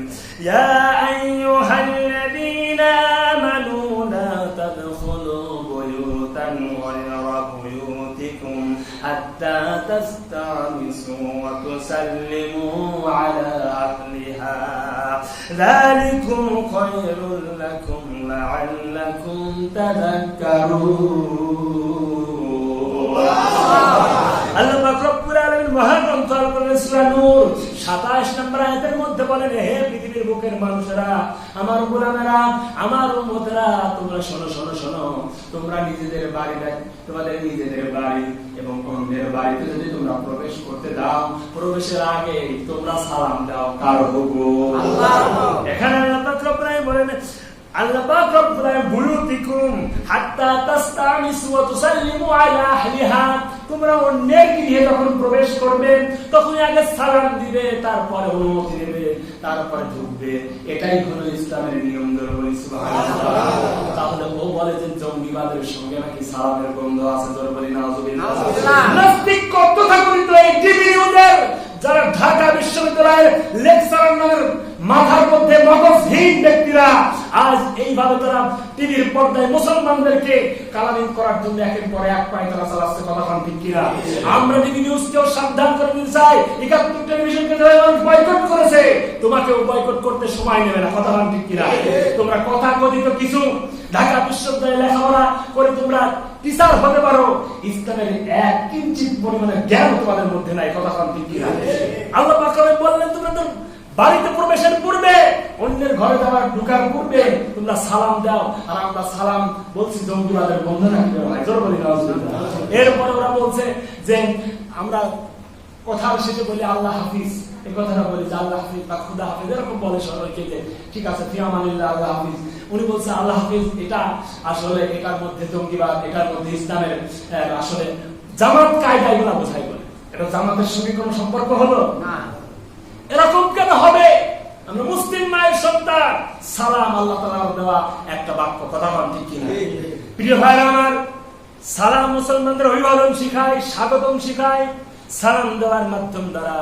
ইয়া আইয়ুহাল্লাযীনা আমানু লা তাদখুলু বুয়ুতান গায়রা বুয়ুতিকুম হাত্তা তাস্তানিসু ওয়া তুসাল্লিমু আলা আহলিহা যালিকুম খায়রুল লাকুম লাআল্লাকুম তাযাক্কারুন। আল্লাহ পাক রব্বুল আলামিন মহাগ্রন্থ আল কোরআনের সূরা নূর 27 নম্বর আয়াতের মধ্যে বলেন, হে পৃথিবীর বুকের মানুষেরা, আমার গোলামেরা, আমার উম্মতেরা, তোমরা শোনো শোনো শোনো, তোমরা নিজেদের বাড়ি, তোমাদের নিজেদের বাড়ি এবং অন্যের বাড়িতে যদি তোমরা প্রবেশ করতে দাও, প্রবেশের আগে তোমরা সালাম দাও। কার হুকুম? আল্লাহ। এখানে আল্লাহ পাক রব্বুল আলামিন বলেন, আল্লাহ পাক রব্বুল আলামিন বুয়ুতিকুম হাত্তা তাসতানিসু ওয়া তুসাল্লিমু আলা আহলিহা, তোমরা অন্যের গৃহে যখন প্রবেশ করবে তখন আগে সালাম দিবে, তারপরে অনুমতি দেবে, তারপরে ঢুকবে। এটাই হলো ইসলামের নিয়ম। সুবহানাল্লাহ। তাহলে ও বলে যে জঙ্গিবাদের সঙ্গে নাকি সালামের গন্ধ আছে, জোরে বলি নাউযুবিল্লাহ। নাস্তিক তথাকথিত এই টিভি নিউজের যারা ঢাকা বিশ্ববিদ্যালয়ের লেকচারার নামের মাথার মধ্যে মগজহীন ব্যক্তিরা আজ এইভাবে তারা টিভির পর্দায় মুসলমানদেরকে কালামিন করার জন্য একের পর এক পায় তারা চালাচ্ছে। কথা কোন ঠিক কিনা? আমরা টিভি নিউজকেও সাবধান করে দিতে চাই, 71 টেলিভিশনকে যারা বয়কট করেছে, তোমাকেও বয়কট করতে সময় নেবে না। কথা কোন ঠিক কিনা? তোমরা কথা কথিত কিছু ঢাকা বিশ্ববিদ্যালয়ে লেখাপড়া করে তোমরা টিচার হতে পারো, ইসলামের এক কিঞ্চিত পরিমাণে জ্ঞান তোমাদের মধ্যে নাই। কথা কোন ঠিক কিনা? আল্লাহ পাক বললেন, তোমরা তো বাড়িতে প্রবেশের পূর্বে, অন্যের ঘরে যাওয়ার ঢোকার পূর্বে তোমরা সালাম দাও। আর আমরা সালাম বলছি জঙ্গিবাদের বন্ধনা কিভাবে হয়, জোর বলি নাউযুবিল্লাহ। এরপরে ওরা বলছে যে আমরা কথার শেষে বলি আল্লাহ হাফিজ, এই কথাটা বলি যে আল্লাহ হাফিজ বা খুদা হাফিজ, এরকম বলে সবাইকে যে ঠিক আছে ফি আমানিল্লাহ আল্লাহ হাফিজ। উনি বলছে আল্লাহ হাফিজ, এটা আসলে এটার মধ্যে জঙ্গিবাদ, এটার মধ্যে ইসলামের আসলে জামাত কায়দা এগুলা বোঝাই বলে। এটা জামাতের সঙ্গে কোনো সম্পর্ক হলো না। এরকম কেন হবে? আমরা মুসলিম মায়ের সন্তান, সালাম আল্লাহ তাআলার দেওয়া একটা বাক্য। কথা বলেন ঠিক কিনা? প্রিয় ভাইরা আমার, সালাম মুসলমানদের অভিবাদন শিখায়, স্বাগতম শিখায়। সালাম দেওয়ার মাধ্যম দ্বারা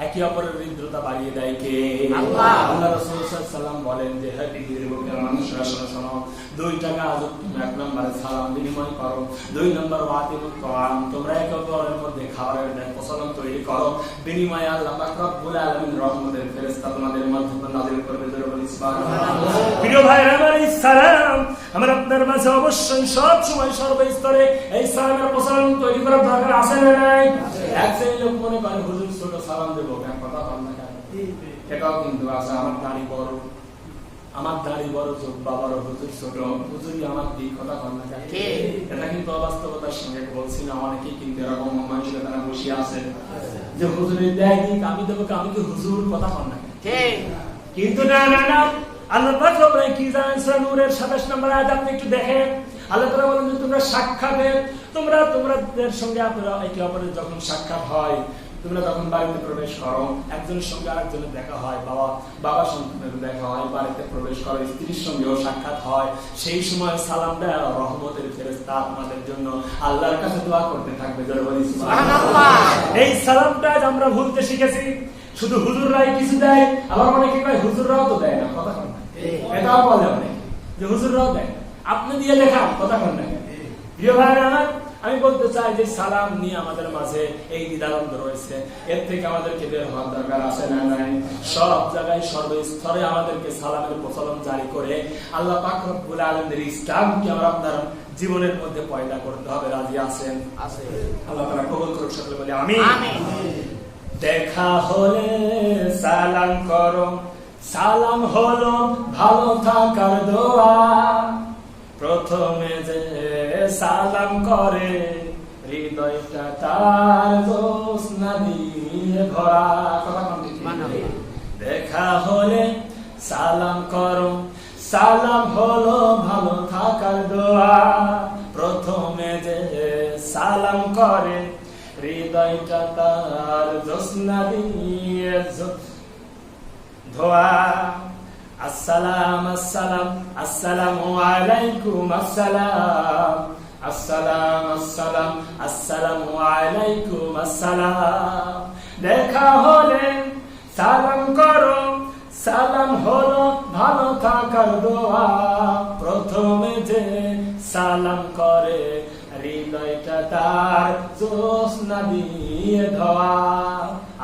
একে অপরের হৃদ্রতা বাড়িয়ে দেয় কে? আল্লাহ। আল্লাহ রাসূল সাল্লাল্লাহু আলাইহি ওয়াসাল্লাম বলেন যে হে পৃথিবীর বুকের মানুষরা শোনো শোনো, দুইটা কাজ। এক নম্বরে সালাম বিনিময় করো, দুই নম্বর ওয়াতিমুত তাআম, তোমরা একে অপরের মধ্যে খাবারের প্রচলন তৈরি করো। বিনিময়ে আল্লাহ পাক রব্বুল আলামিন রহমতের ফেরেশতা তোমাদের মাধ্যমে নাযিল করবে। জোরে বলি সুবহানাল্লাহ। প্রিয় ভাইরা আমার, এই সালাম আমার আপনার মাঝে অবশ্যই সব সময় সর্বস্তরে এই সালামের প্রচলন তৈরি করার দরকার আছে না নাই? এক শ্রেণীর লোক মনে করে হুজুর ছোট সালাম দেবো, কথা বল না কেন? এটাও কিন্তু আছে। আমার দাড়ি বড়, আমার দাড়ি বড়, চোখ বাবার, হুজুর ছোট, হুজুরই আমার দিক, কথা বল না কেন? এটা কিন্তু অবাস্তবতার সঙ্গে বলছি না। অনেকেই কিন্তু এরকম মানুষের তারা বসে আছে যে হুজুরের দেয় দিক, আমি দেবো, আমি কি হুজুর, কথা বল না কেন? কিন্তু না না না, আল্লাহ পাক রব্বুল কি জানেন? সূরা নূরের 27 নম্বর আয়াত আপনি একটু দেখেন। আল্লাহ তাআলা বলেন যে তোমরা সাক্ষাতে, তোমাদের সঙ্গে আপনারা একে অপরের যখন সাক্ষাৎ হয়, তোমরা যখন বাড়িতে প্রবেশ করো, একজনের সঙ্গে আরেকজনের দেখা হয়, বাবা সন্তানের দেখা হয়, বাড়িতে প্রবেশ করো, স্ত্রীর সঙ্গেও সাক্ষাৎ হয়, সেই সময় সালাম দেয় রহমতের ফেরেশতা আপনাদের জন্য আল্লাহর কাছে দোয়া করতে থাকবে। জোরে বলি সুবহানাল্লাহ। এই সালামটা আমরা ভুলতে শিখেছি। শুধু হুজুররাই কিছু দেয়, আবার অনেকে কয় হুজুররাও তো দেয় না, কথা কন না। এটাও বলে অনেকে যে হুজুররাও দেয়, আপনি দিয়ে দেখান, কথা কন না। প্রিয় ভাইরা আমার, আমি বলতে চাই যে সালাম নিয়ে আমাদের মাঝে এই দ্বিধাদ্বন্দ্ব রয়েছে, এর থেকে আমাদেরকে বের হওয়ার দরকার আছে না নাই? সব জায়গায় সর্বস্তরে আমাদেরকে সালামের প্রচলন জারি করে আল্লাহ পাক রব্বুল আলামিনের ইসলামকে আমরা আপনার জীবনের মধ্যে পয়দা করতে হবে। রাজি আছেন? আল্লাহ তাআলা কবুল করুক, সকলে বলি আমিন। দেখা হলে সালাম করো, সালাম হলো ভালো থাকার দোয়া। প্রথমে যে সালাম করে হৃদয়টা তার জ্যোৎস্না দিয়ে ভরা। কথা কোন ঠিক? দেখা হলে সালাম করো, সালাম হলো ভালো থাকার দোয়া। প্রথমে যে সালাম করে হৃদয়টা তার জ্যোৎস্না দিয়ে ধোয়া। আসসালাম আসসালাম আসসালামু আলাইকুম, আসসালাম আসসালাম আসসালাম আসসালামু আলাইকুম, আসসালাম। দেখা হলে সালাম করো, সালাম হলো ভালো থাকার দোয়া। প্রথমে যে সালাম করে হৃদয়টা তার জ্যোৎস্না দিয়ে ধোয়া।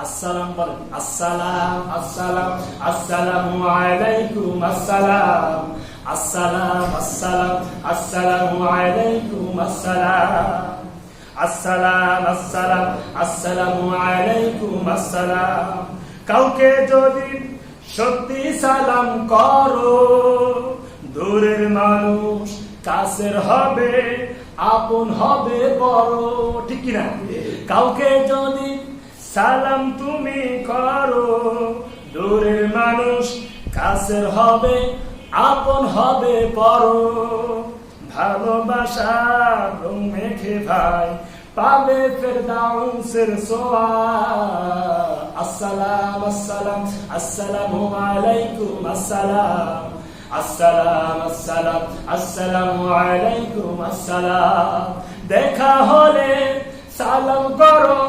আসসালাম বলেন, আসসালাম আসসালাম আসসালামু আলাইকুম, আসসালাম আসসালাম আসসালাম আসসালামু আলাইকুম, আসসালাম। আসসালাম আসসালাম আসসালামু আলাইকুম আসসালাম। কাউকে যদি সত্যি সালাম করো, দূরের মানুষ কাছের হবে, আপন হবে বড়, ঠিক কিনা? কাউকে যদি সালাম তুমি করো, দূরের মানুষ কাছের হবে, আপন হবে বড়। ভালোবাসা রং মেখে ভাই পাবে ফেরদাউসের সোয়াব। আসসালাম আসসালাম আসসালামু আলাইকুম আসসালাম। আসসালাম আসসালাম আসসালামু আলাইকুম আসসালাম। দেখা হলে সালাম করো,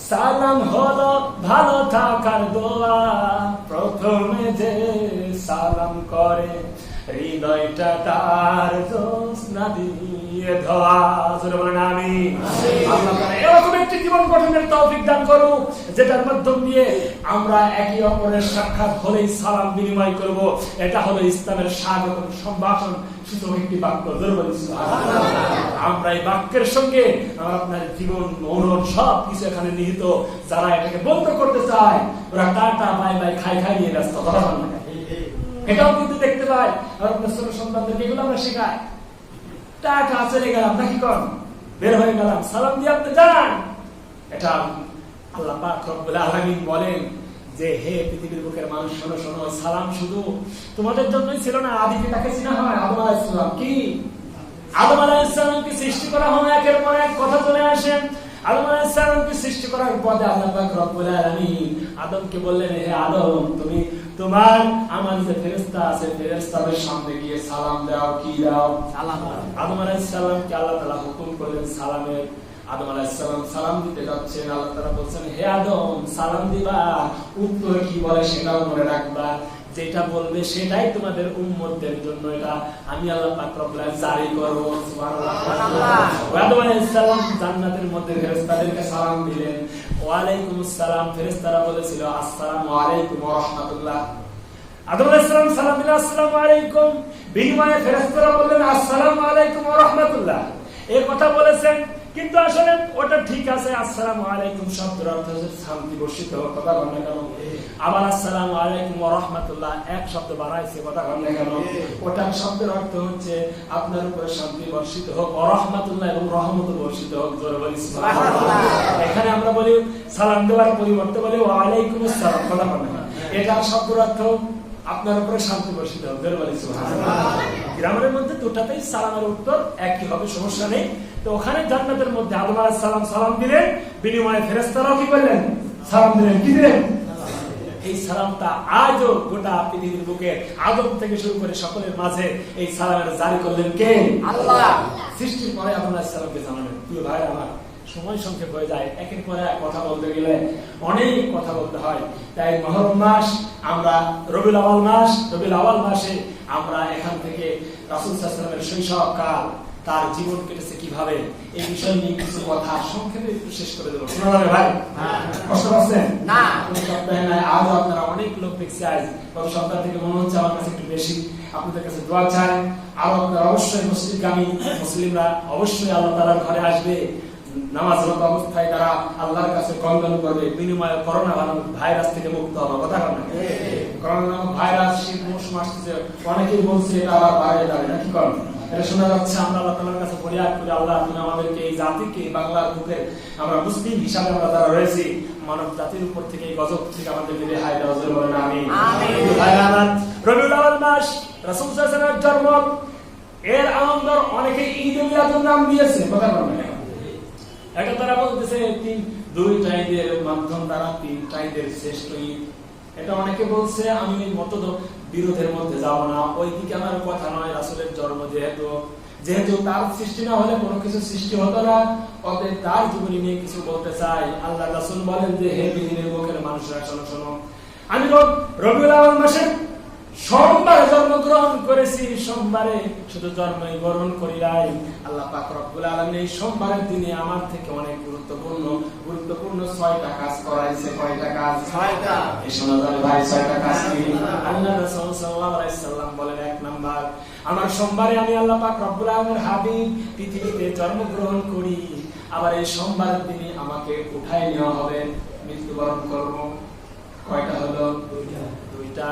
সালাম হলো ভালো থাকার দোয়া। প্রথমে যে সালাম করে হৃদয়টা তার জ্যোৎস্না দিয়ে ধোয়া। বলেন আমিন। আল্লাহ তাআলা এরকম একটি জীবন গঠনের তৌফিক দান করুক, যেটার মাধ্যম দিয়ে আমরা একে অপরের সাক্ষাৎ হলেই সালাম বিনিময় করব। এটা হলো ইসলামের স্বাগতম সম্ভাষণ সূচক একটি বাক্য। আমরা এই বাক্যের সঙ্গে আপনার জীবন মনন সব কিছু এখানে নিহিত। যারা এটাকে বন্ধ করতে চায় ওরা টাটা বাই বাই খাই খাই নিয়ে ব্যস্ত। এটাও কিন্তু দেখতে পাই আপনার ছোট সন্তানদেরকে, এগুলো আমরা শেখাই। টাটা চলে গেলাম নাকি কন, বের হয়ে গেলাম, সালাম দিয়ে আপনি যান। এটা আল্লাহ পাক রব্বুল আলামিন বলেন যে হে পৃথিবীর বুকের মানুষ, শোনো শোনো, সালাম শুধু তোমাদের জন্যই ছিল না। আদি পিতাকে চিনা হয় আদম আলাইহিস সালাম। কি আদম আলাইহিস সালামকে সৃষ্টি করা হয়, একের পর এক কথা চলে আসে। আদম আলাইহিস সালামকে সৃষ্টি করার পরে আল্লাহ পাক রব্বুল আলামিন আদমকে বললেন, হে আদম, তুমি তোমার আমার যে ফেরেশতা আছে ফেরেশতাদের সামনে গিয়ে সালাম দাও। কি দাও? সালাম। আদম আলাইহিস সালামকে আল্লাহ তাআলা হুকুম করলেন সালামের। আদম আলাইহিস সালাম সালাম দিতে যাচ্ছেন, আল্লাহ তাআলা বলছেন, হে আদম, সালাম দিবা, উত্তর কি বলে সেটাও মনে রাখবা। যেটা বলবে সেটাই তোমাদের উম্মতদের জন্য, এটা আমি আল্লাহ পাক রব্বুল আলামিন জারি করব। সুবহানাল্লাহ। আদম আলাইহিস সালাম জান্নাতের মধ্যে ফেরেশতাদেরকে সালাম দিলেন। ওয়া আলাইকুমুস সালাম। ফেরেশতারা বলেছিল আসসালামু আলাইকুম ওয়া রাহমাতুল্লাহ। আদম আলাইহিস সালাম সালাম দিলেন আসসালামু আলাইকুম, বিনিময়ে ফেরেশতারা বললেন আসসালামু আলাইকুম ওয়া রাহমাতুল্লাহ। এই কথা বলেছেন, কিন্তু আসলে ওটা ঠিক আছে। আসসালামু আলাইকুম শব্দের অর্থ হচ্ছে শান্তি বর্ষিত হোক, কথা বলেন না কেন? আবার আসসালামু আলাইকুম ওয়া রাহমাতুল্লাহ এক শব্দ বাড়াইছে, কথা বলেন না কেন? ওটা শব্দের অর্থ হচ্ছে আপনার উপরে শান্তি বর্ষিত হোক, ওয়া রাহমাতুল্লাহ এবং রহমত বর্ষিত হোক। জোরে বলি সুবহানাল্লাহ। এখানে আমরা বলি সালাম দেওয়ার পরিবর্তে বলি ওয়া আলাইকুমুস সালাম, কথা বলেন না? এটা শব্দের অর্থ আপনার উপরে শান্তি বর্ষিত হোক। জোরে বলি সুবহানাল্লাহ। গ্রামের মধ্যে দুটাতেই সালামের উত্তর একই হবে, সমস্যা নেই। তো ওখানে জান্নাতের মধ্যে আদম আলাইহিস সালাম সালাম দিলেন, বিনিময়ে ফেরেশতারাও কি করলেন? সালাম দিলেন। কি দিলেন? এই সালামটা আজও গোটা পৃথিবীর বুকে আদম থেকে শুরু করে সকলের মাঝে এই সালামের জারি করলেন কে? আল্লাহ। সৃষ্টির পরে আদম আলাইহিস সালামকে জানালেন। প্রিয় ভাই আমার, সময় সংক্ষেপ হয়ে যায়, একের পরে এক কথা বলতে গেলে অনেক কথা বলতে হয়। তাই মুহররম মাস, আমরা রবিউল আউয়াল মাস, রবিউল আউয়াল মাসে আমরা এখান থেকে রাসূল সাল্লাল্লাহু আলাইহি ওয়াসাল্লামের শৈশবকাল, তার জীবন কেটেছে কিভাবে, এই বিষয় নিয়ে কিছু কথা সংক্ষেপে একটু শেষ করে দেবো। শোনা যাবে ভাই? কষ্ট পাচ্ছেন না? কোনো সপ্তাহে নাই, আজও আপনারা অনেক লোক দেখছি। আজ গত সপ্তাহ থেকে মনে হচ্ছে আমার কাছে একটু বেশি। আপনাদের কাছে দোয়া চাই, আর আপনারা অবশ্যই মসজিদগামী মুসলিমরা অবশ্যই আল্লাহ তাআলার ঘরে আসবে। নামাজরত অবস্থায় তারা আল্লাহর কাছে কঙ্গন করবে, বিনিময়ে করোনা ভাইরাস থেকে মুক্ত হবে। কথা বলেন, করোনা নামক ভাইরাস শীত মৌসুম আসছে, অনেকেই বলছে এটা আবার বাইরে যাবে না, কি করেন? এটা শোনা যাচ্ছে। আমরা আল্লাহ তাআলার কাছে ফরিয়াদ করি, আল্লাহ তুমি আমাদেরকে, এই জাতিকে, বাংলার বুকে আমরা মুসলিম হিসাবে আমরা যারা রয়েছি, মানব জাতির উপর থেকে এই গজব থেকে আমাদেরকে রেহাই দাও। জোরে বলেন আমিন। রবিউল আউয়াল মাস, রাসূল সাল্লাল্লাহু আলাইহি ওয়াসাল্লামের জন্ম, এর আনন্দ অনেকে ঈদে মিলাদুন নাম দিয়েছে। কথা বলেন, এটা তারা বলতেছে দুইটা ঈদের মাধ্যম দ্বারা তিনটা ঈদের শ্রেষ্ঠ ঈদ। এটা অনেকে বলছে, আমি মতদ বিরোধের মধ্যে যাব না, ওই দিকে আমার কথা নয়। রাসূলের জন্ম যেহেতু তার সৃষ্টি না হলে কোনো কিছু সৃষ্টি হতো না, অতএব তার জীবনী নিয়ে কিছু বলতে চাই। আল্লাহ রাসূল বলেন যে হে পৃথিবীর বুকের মানুষরা শোনো শোনো, আমি রবিউল আউয়াল মাসের সোমবারে জন্মগ্রহণ করেছি, সোমবারে শুধু জন্মই গ্রহণ করি নাই, আল্লাহ পাক রব্বুল আলামিন এই সোমবারের দিনে আমার থেকে অনেক গুরুত্বপূর্ণ 6টা কাজ করাইছে। কয়টা কাজ? 6টা। এই শোনা যাবে ভাই 6টা কাজ কি? আল্লাহ রাসূল সাল্লাল্লাহু আলাইহি সাল্লাম বলেন, 1 নাম্বার, আমার সোমবারে আমি আল্লাহ পাক রব্বুল আলামিনের হাবিব পৃথিবীতে জন্মগ্রহণ করি, আবার এই সোমবারের দিনে আমাকে উঠায় নেওয়া হবে, মৃত্যুবরণ করব। কয়টা হলো? দুইটা।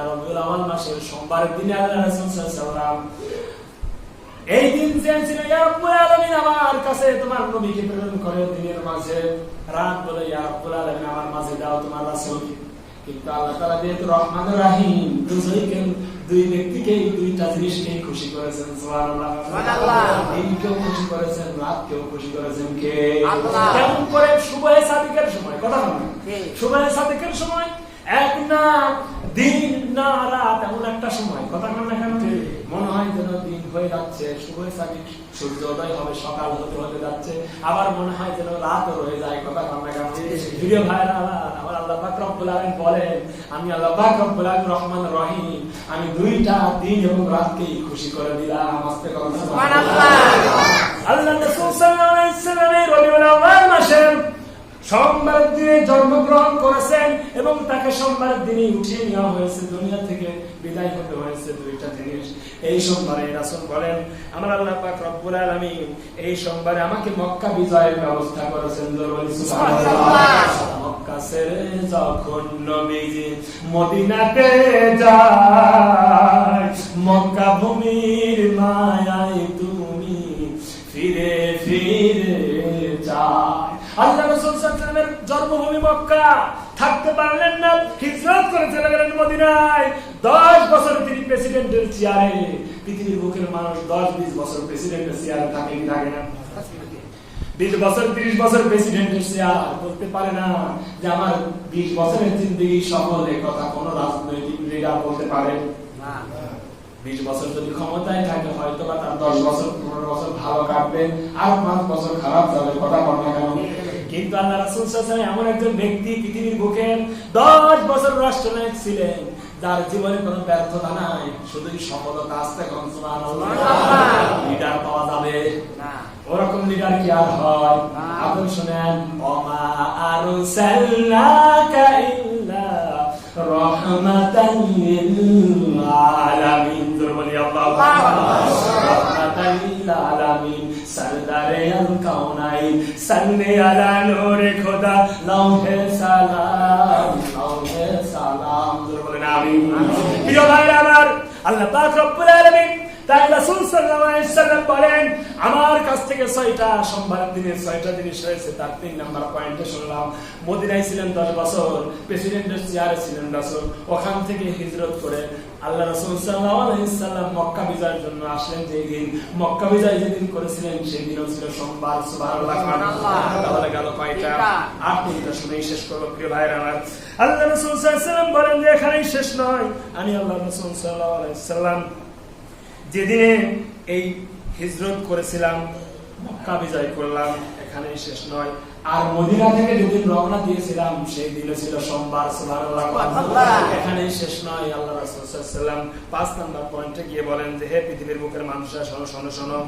রবিউল আউয়াল মাসের সোমবারের দিনে আল্লাহ রাসূল সাল্লাল্লাহু আলাইহি সাল্লাম এই দিন চেয়েছিলেন, ইয়া রাব্বুল আলামিন আমার কাছে তোমার নবীকে প্রেরণ করে দিনের মাঝে রাত বলে, ইয়া রাব্বুল আলামিন আমার মাঝে দাও তোমার রাসূলকে। কিন্তু আল্লাহ তাআলা যেহেতু রহমানুর রহিম, দুই ব্যক্তিকে দুইটা জিনিসকে খুশি করেছেন। সুবহানাল্লাহ, সুবহানাল্লাহ। দিনকেও খুশি করেছেন, রাতকেও খুশি করেছেন কে? আল্লাহ। কেমন করে? শুভে সাদিকের সময়, কথা বলেন, শুভে সাদিকের সময়, এক না দিন না রাত, এমন একটা সময়, কথা বলেন না কেন? মনে হয় যেন দিন হয়ে যাচ্ছে, শুভে সাদিক সূর্যোদয় হবে, সকাল হতে যাচ্ছে, আবার মনে হয় যেন রাতও রয়ে যায়, কথা বলেন না কেন? প্রিয় ভাইরা আমার, আল্লাহ পাক রব্বুল আলামিন বলেন, আমি আল্লাহ পাক রব্বুল আলামিন রহমানুর রহিম, আমি দুইটা দিন এবং রাতকেই খুশি করে দিলাম। আস্তে করে সুবহানাল্লাহ। আল্লাহ রাসূল সাল্লাল্লাহু আলাইহি সাল্লাম রবিউল আউয়াল মাসে সোমবারের দিনে জন্মগ্রহণ করেছেন এবং তাকে সোমবারের দিনে উঠিয়ে নেওয়া হয়েছে, দুনিয়া থেকে বিদায় হতে হয়েছে। দুইটা জিনিস এই সোমবারে রাসূল বলেন, আমার আল্লাহ পাক রব্বুল আলামিন এই সোমবারে আমাকে মক্কা বিজয়ের ব্যবস্থা করেছেন। সুবহানাল্লাহ। মক্কা ছেড়ে যখন নবীজি মদিনাতে যায়, মক্কা ভূমির মায়ায় তুমি ফিরে ফিরে যায়। আল্লাহ রাসূল সাল্লাল্লাহু আলাইহি ওয়াসাল্লামের জন্মভূমি মক্কা, থাকতে পারলেন না, হিজরত করে চলে গেলেন মদিনায়। 10 বছর তিনি প্রেসিডেন্টের চেয়ারে, পৃথিবীর বুকের মানুষ 10-20 বছর প্রেসিডেন্টের চেয়ারে থাকে কি থাকে না? 20 বছর 30 বছর প্রেসিডেন্টের চেয়ার বলতে পারে না যে আমার 20 বছরের জিন্দেগি সফল, এই কথা কোন রাজনৈতিক লিডার বলতে পারে না। 20 বছর যদি ক্ষমতায় থাকে, হয়তো বা তার 10 বছর 15 বছর ভালো কাটবে, আর 5 বছর খারাপ যাবে, কথা বল না কেন? কিন্তু আল্লাহ রাসূল সাল্লাল্লাহু আলাইহি ওয়াসাল্লাম এমন একজন ব্যক্তি, পৃথিবীর বুকে 10 বছর রাষ্ট্রনায়ক ছিলেন, যার জীবনে কোনো ব্যর্থতা নাই, শুধুই সফলতা। আসতে কোন সুবহানাল্লাহ। লিডার পাওয়া যাবে না, ওরকম লিডার কি আর হয়? আপনি শুনেন, ওমা আরসালনাকা ইল্লা রাহমাতান লিল আলামিন। বলি আল্লাহু আকবার। রাহমাতান লিল আলামিন, সরদারে আল কাউনাইন, সাল্লি আলা নূরে খোদা, লাউহে সালাম, লাউহে সালাম। বলেন আমিন। প্রিয় ভাইরা আমার, আল্লাহ পাক রব্বুল আলামিন তাই রাসূল সাল্লাল্লাহু আলাইহি ওয়াসাল্লাম বলেন, আমার কাছ থেকে 6টা সোমবারের দিনে 6টা জিনিস রয়েছে। তার 3 নাম্বার পয়েন্টে শুনলাম, মদিনায় ছিলেন 10 বছর, প্রেসিডেন্টের চেয়ারে ছিলেন রাসূল, ওখান থেকে হিজরত করে আল্লাহ রাসূল সাল্লাল্লাহু আলাইহি ওয়াসাল্লাম মক্কা বিজয়ের জন্য আসলেন। যেই দিন মক্কা বিজয় যেদিন করেছিলেন, সেই দিনও ছিল সোমবার। সুবহানাল্লাহ। তাহলে গেল কয়টা? 8টা শুনেই শেষ করব। প্রিয় ভাইরা আমার, আল্লাহ রাসূল সাল্লাল্লাহু আলাইহি ওয়াসাল্লাম বলেন যে এখানেই শেষ নয়, আমি আল্লাহ রাসূল সাল্লাল্লাহু আলাইহি ওয়াসাল্লাম যেদিনে এই হিজরত করেছিলাম, মক্কা বিজয় করলাম, এখানেই শেষ নয়, আর মদিনা থেকে যেদিন রওনা দিয়েছিলাম সেই দিনে ছিল সোমবার। সুবহানাল্লাহ। এখানেই শেষ নয়, আল্লাহ রাসূল সাল্লাল্লাহু আলাইহি ওয়াসাল্লাম 5 নাম্বার পয়েন্টে গিয়ে বলেন যে হে পৃথিবীর বুকের মানুষরা, শোনো শোনো শোনো,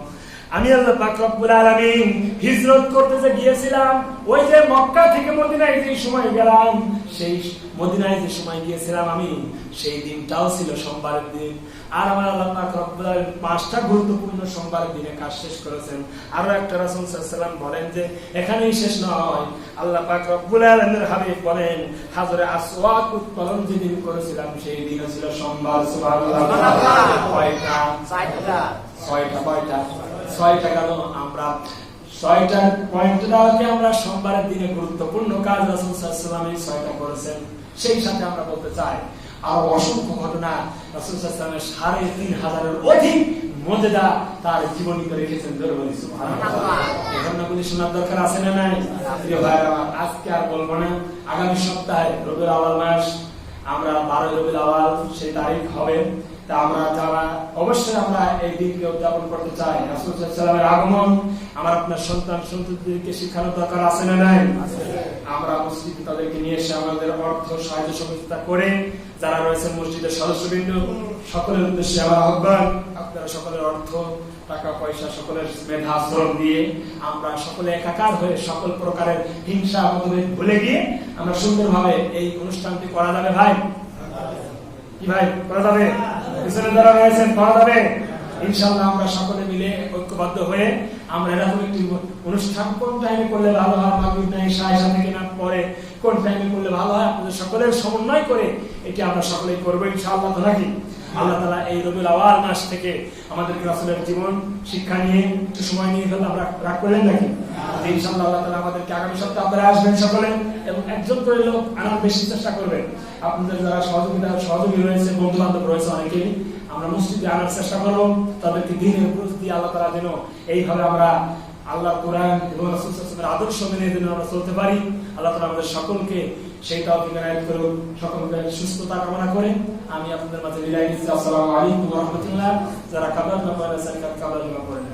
আমি আল্লাহ পাক রব্বুল আলামিন হিজরত করতে যে গিয়েছিলাম, ওই যে মক্কা থেকে মদিনায় যে সময় গেলাম, সেই মদিনায় যে সময় গিয়েছিলাম আমি, সেই দিনটাও ছিল সোমবারের দিন। আর আমার আল্লাহ পাক রব্বুল আলামিন 5টা গুরুত্বপূর্ণ সোমবারের দিনে কাজ শেষ করেছেন। আরো একটা রাসূল সাল্লাল্লাহু আলাইহি ওয়াসাল্লাম বলেন যে এখানেই শেষ নয়, আল্লাহ পাক রব্বুল আলামিনের হাবিব বলেন, হাজরে আসওয়াদ উত্তোলন যেদিন করেছিলাম, সেই দিনও ছিল সোমবার। সুবহানাল্লাহ। কয়টা? 6টা। 6টা। কয়টা? 6টা গেল। আমরা 6টা পয়েন্টটাকে আমরা সোমবারের দিনে গুরুত্বপূর্ণ কাজ রাসূল সাল্লাল্লাহু আলাইহি ওয়াসাল্লাম 6টা করেছেন। সেই সাথে আমরা বলতে চাই আর অসংখ্য ঘটনা, রাসূল সাল্লাল্লাহু আলাইহি ওয়াসাল্লামের 3,000-এর অধিক মুজিজা তার জীবনীতে রেখেছেন। বলি সুবহানাল্লাহ। এই ঘটনাগুলি শোনার দরকার আছে না নাই? প্রিয় ভাইরা, আজকে আর বলবো না, আগামী সপ্তাহে রবিউল আউয়াল মাস, আমরা 12 রবিউল আউয়াল সেই তারিখ হবে, তা আমরা যারা অবশ্যই আমরা এই দিনকে উদযাপন করতে চাই, রাসূল সাল্লাল্লাহু আলাইহি ওয়াসাল্লামের আগমন আমার আপনার সন্তান সন্ততিদেরকে শেখানোর দরকার আছে না নাই? আমরা মসজিদে তাদেরকে নিয়ে এসে আমাদের অর্থ সাহায্য সহযোগিতা করে যারা রয়েছেন মসজিদের সদস্যবৃন্দ সকলের উদ্দেশ্যে আমার আহ্বান, আপনারা সকলের অর্থ টাকা পয়সা সকলের মেধা শ্রম দিয়ে আমরা সকলে একাকার হয়ে সকল প্রকারের হিংসা মতভেদ ভুলে গিয়ে আমরা সুন্দরভাবে এই অনুষ্ঠানটি করা যাবে। ভাই কি ভাই করা যাবে? পিছনে যারা রয়েছেন করা যাবে ইনশাআল্লাহ। আমরা সকলে মিলে ঐক্যবদ্ধ হয়ে আমরা এরকম একটি অনুষ্ঠান কোন টাইমে করলে ভালো হয়, মাগরিব না ঈশা থেকে না পরে কোন টাইমে করলে ভালো হয়, আপনাদের সকলের সমন্বয় করে এটি আমরা সকলেই করবো ইনশাআল্লাহ। তো নাকি আল্লাহ তাআলা এই রবিউল আউয়াল মাস থেকে আমাদেরকে রাসূলের জীবন শিক্ষা নিয়ে একটু সময় নিয়ে ফেললে আমরা রাগ করলেন নাকি? ইনশাআল্লাহ আল্লাহ তাআলা আমাদেরকে আগামী সপ্তাহে আপনারা আসবেন সকলে এবং একজন করে লোক আনার বেশি চেষ্টা করবেন। আপনাদের যারা সহযোগী রয়েছে, বন্ধু বান্ধব রয়েছে অনেকেই, আমরা মসজিদে আনার চেষ্টা করবো। তাদেরকে দিনের প্রতি আল্লাহ তাআলা যেন এইভাবে আমরা আল্লাহ কোরআন এবং রাসূল সাল্লাল্লাহু আলাইহি ওয়াসাল্লামের আদর্শ মেনে যেন আমরা চলতে পারি। আল্লাহ তাআলা আমাদের সকলকে সেই তৌফিক এনায়েত করুন। সকলকে সুস্থতা কামনা করে আমি আপনাদের মাঝে বিদায় নিচ্ছি। আসসালামু আলাইকুম ওয়া রাহমাতুল্লাহ। যারা কাবার না পড়েন কাবার না পড়েন।